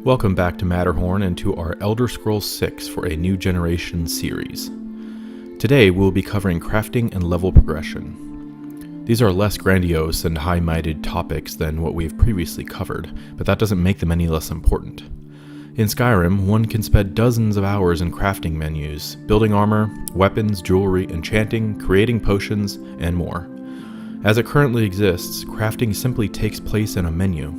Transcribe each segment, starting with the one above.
Welcome back to Matterhorn and to our Elder Scrolls 6 for a New Generation series. Today we'll be covering crafting and level progression. These are less grandiose and high-minded topics than what we've previously covered, but that doesn't make them any less important. In Skyrim, one can spend dozens of hours in crafting menus, building armor, weapons, jewelry, enchanting, creating potions, and more. As it currently exists, crafting simply takes place in a menu.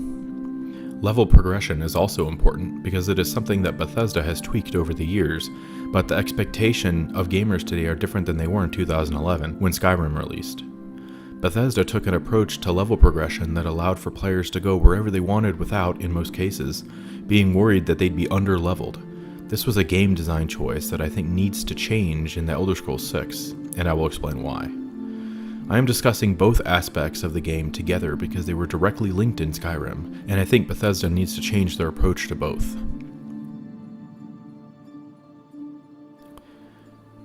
Level progression is also important because it is something that Bethesda has tweaked over the years, but the expectation of gamers today are different than they were in 2011 when Skyrim released. Bethesda took an approach to level progression that allowed for players to go wherever they wanted without, in most cases, being worried that they'd be under-leveled. This was a game design choice that I think needs to change in the Elder Scrolls 6, and I will explain why. I am discussing both aspects of the game together because they were directly linked in Skyrim, and I think Bethesda needs to change their approach to both.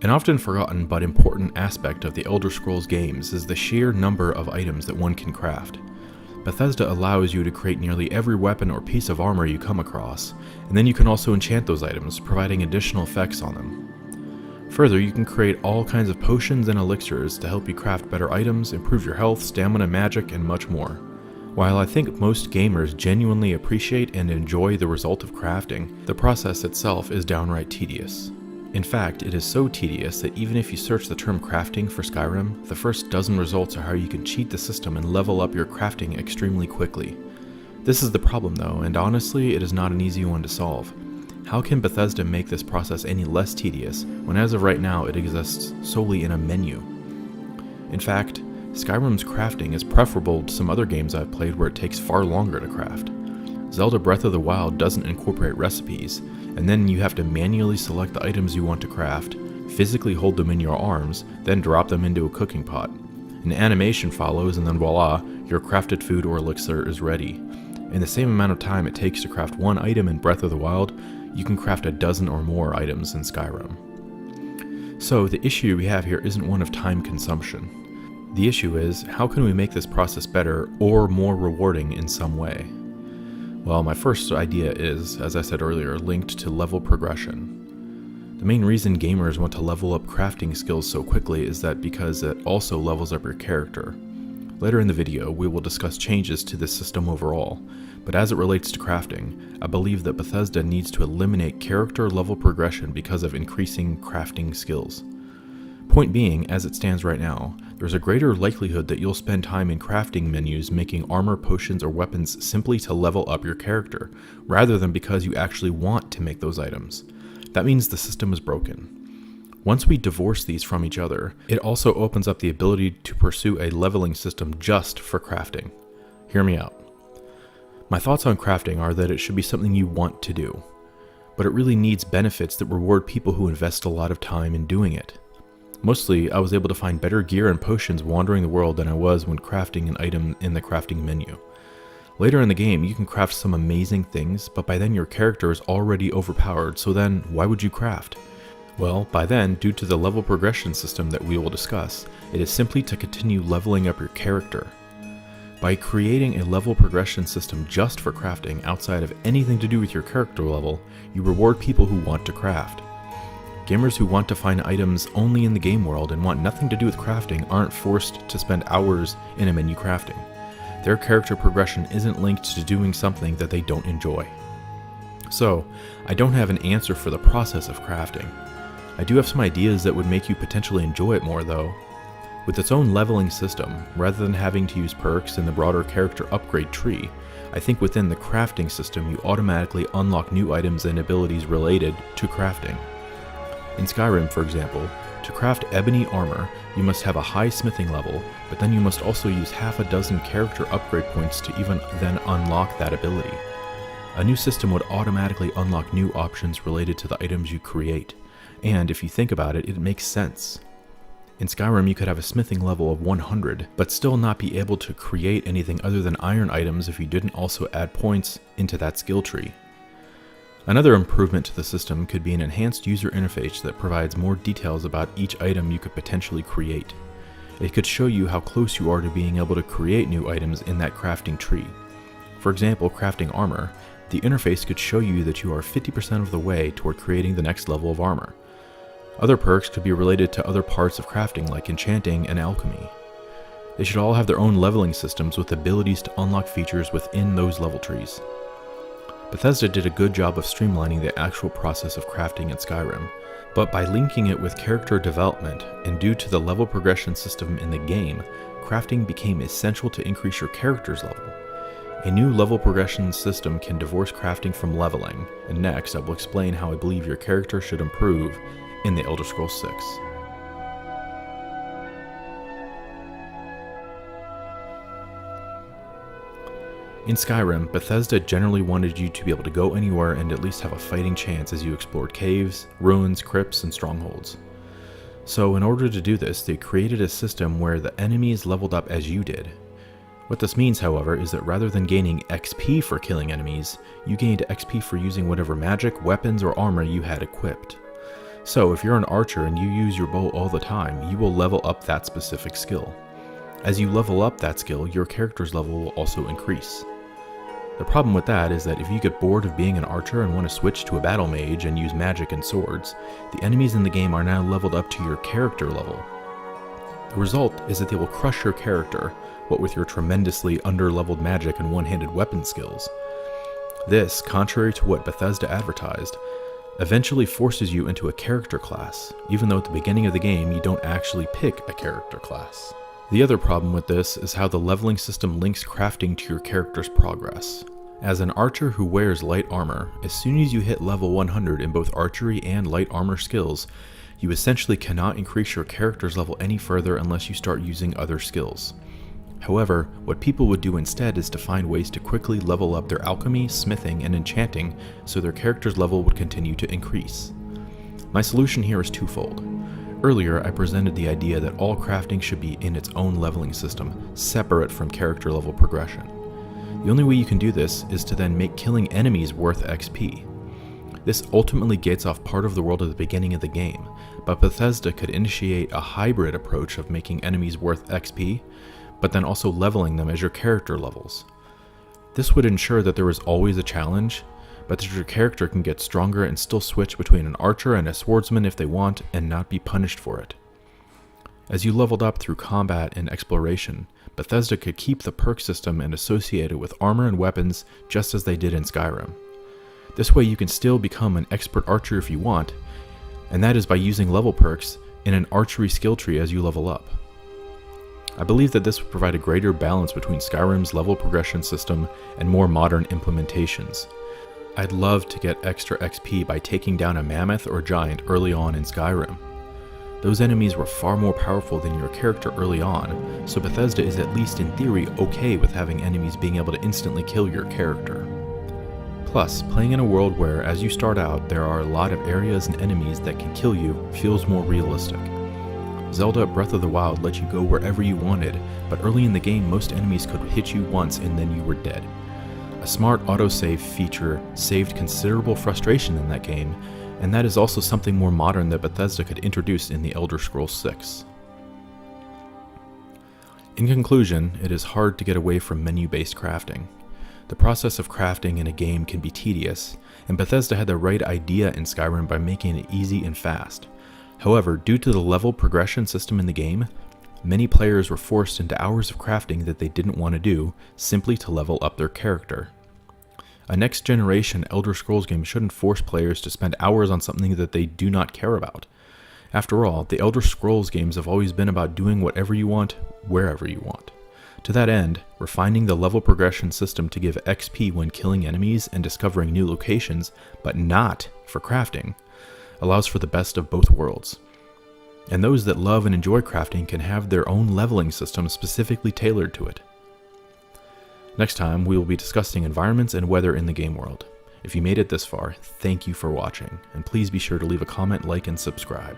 An often forgotten but important aspect of the Elder Scrolls games is the sheer number of items that one can craft. Bethesda allows you to create nearly every weapon or piece of armor you come across, and then you can also enchant those items, providing additional effects on them. Further, you can create all kinds of potions and elixirs to help you craft better items, improve your health, stamina, magic, and much more. While I think most gamers genuinely appreciate and enjoy the result of crafting, the process itself is downright tedious. In fact, it is so tedious that even if you search the term crafting for Skyrim, the first dozen results are how you can cheat the system and level up your crafting extremely quickly. This is the problem though, and honestly, it is not an easy one to solve. How can Bethesda make this process any less tedious when as of right now it exists solely in a menu? In fact, Skyrim's crafting is preferable to some other games I've played where it takes far longer to craft. Zelda Breath of the Wild doesn't incorporate recipes, and then you have to manually select the items you want to craft, physically hold them in your arms, then drop them into a cooking pot. An animation follows and then voila, your crafted food or elixir is ready. In the same amount of time it takes to craft one item in Breath of the Wild, you can craft a dozen or more items in Skyrim. So the issue we have here isn't one of time consumption. The issue is, how can we make this process better or more rewarding in some way? Well, my first idea is, as I said earlier, linked to level progression. The main reason gamers want to level up crafting skills so quickly is that because it also levels up your character. Later in the video, we will discuss changes to this system overall, but as it relates to crafting, I believe that Bethesda needs to eliminate character level progression because of increasing crafting skills. Point being, as it stands right now, there's a greater likelihood that you'll spend time in crafting menus making armor, potions, or weapons simply to level up your character, rather than because you actually want to make those items. That means the system is broken. Once we divorce these from each other, it also opens up the ability to pursue a leveling system just for crafting. Hear me out. My thoughts on crafting are that it should be something you want to do, but it really needs benefits that reward people who invest a lot of time in doing it. Mostly, I was able to find better gear and potions wandering the world than I was when crafting an item in the crafting menu. Later in the game, you can craft some amazing things, but by then your character is already overpowered, so then why would you craft? Well, by then, due to the level progression system that we will discuss, it is simply to continue leveling up your character. By creating a level progression system just for crafting outside of anything to do with your character level, you reward people who want to craft. Gamers who want to find items only in the game world and want nothing to do with crafting aren't forced to spend hours in a menu crafting. Their character progression isn't linked to doing something that they don't enjoy. So, I don't have an answer for the process of crafting. I do have some ideas that would make you potentially enjoy it more though. With its own leveling system, rather than having to use perks in the broader character upgrade tree, I think within the crafting system you automatically unlock new items and abilities related to crafting. In Skyrim, for example, to craft ebony armor, you must have a high smithing level, but then you must also use half a dozen character upgrade points to even then unlock that ability. A new system would automatically unlock new options related to the items you create. And if you think about it, it makes sense. In Skyrim, you could have a smithing level of 100, but still not be able to create anything other than iron items if you didn't also add points into that skill tree. Another improvement to the system could be an enhanced user interface that provides more details about each item you could potentially create. It could show you how close you are to being able to create new items in that crafting tree. For example, crafting armor, the interface could show you that you are 50% of the way toward creating the next level of armor. Other perks could be related to other parts of crafting like enchanting and alchemy. They should all have their own leveling systems with abilities to unlock features within those level trees. Bethesda did a good job of streamlining the actual process of crafting in Skyrim, but by linking it with character development and due to the level progression system in the game, crafting became essential to increase your character's level. A new level progression system can divorce crafting from leveling, and next I will explain how I believe your character should improve in The Elder Scrolls 6. In Skyrim, Bethesda generally wanted you to be able to go anywhere and at least have a fighting chance as you explored caves, ruins, crypts, and strongholds. So in order to do this, they created a system where the enemies leveled up as you did. What this means, however, is that rather than gaining XP for killing enemies, you gained XP for using whatever magic, weapons, or armor you had equipped. So if you're an archer and you use your bow all the time, you will level up that specific skill. As you level up that skill, your character's level will also increase. The problem with that is that if you get bored of being an archer and want to switch to a battle mage and use magic and swords, the enemies in the game are now leveled up to your character level. The result is that they will crush your character, what with your tremendously under-leveled magic and one-handed weapon skills. This, contrary to what Bethesda advertised, eventually forces you into a character class, even though at the beginning of the game you don't actually pick a character class. The other problem with this is how the leveling system links crafting to your character's progress. As an archer who wears light armor, as soon as you hit level 100 in both archery and light armor skills, you essentially cannot increase your character's level any further unless you start using other skills. However, what people would do instead is to find ways to quickly level up their alchemy, smithing, and enchanting so their character's level would continue to increase. My solution here is twofold. Earlier, I presented the idea that all crafting should be in its own leveling system, separate from character level progression. The only way you can do this is to then make killing enemies worth XP. This ultimately gates off part of the world at the beginning of the game, but Bethesda could initiate a hybrid approach of making enemies worth XP, but then also leveling them as your character levels. This would ensure that there is always a challenge, but that your character can get stronger and still switch between an archer and a swordsman if they want and not be punished for it. As you leveled up through combat and exploration, Bethesda could keep the perk system and associate it with armor and weapons just as they did in Skyrim. This way you can still become an expert archer if you want, and that is by using level perks in an archery skill tree as you level up. I believe that this would provide a greater balance between Skyrim's level progression system and more modern implementations. I'd love to get extra XP by taking down a mammoth or giant early on in Skyrim. Those enemies were far more powerful than your character early on, so Bethesda is at least in theory okay with having enemies being able to instantly kill your character. Plus, playing in a world where, as you start out, there are a lot of areas and enemies that can kill you feels more realistic. Zelda Breath of the Wild let you go wherever you wanted, but early in the game most enemies could hit you once and then you were dead. A smart autosave feature saved considerable frustration in that game, and that is also something more modern that Bethesda could introduce in The Elder Scrolls 6. In conclusion, it is hard to get away from menu-based crafting. The process of crafting in a game can be tedious, and Bethesda had the right idea in Skyrim by making it easy and fast. However, due to the level progression system in the game, many players were forced into hours of crafting that they didn't want to do simply to level up their character. A next-generation Elder Scrolls game shouldn't force players to spend hours on something that they do not care about. After all, the Elder Scrolls games have always been about doing whatever you want, wherever you want. To that end, refining the level progression system to give XP when killing enemies and discovering new locations, but not for crafting, allows for the best of both worlds. And those that love and enjoy crafting can have their own leveling system specifically tailored to it. Next time, we will be discussing environments and weather in the game world. If you made it this far, thank you for watching, and please be sure to leave a comment, like, and subscribe.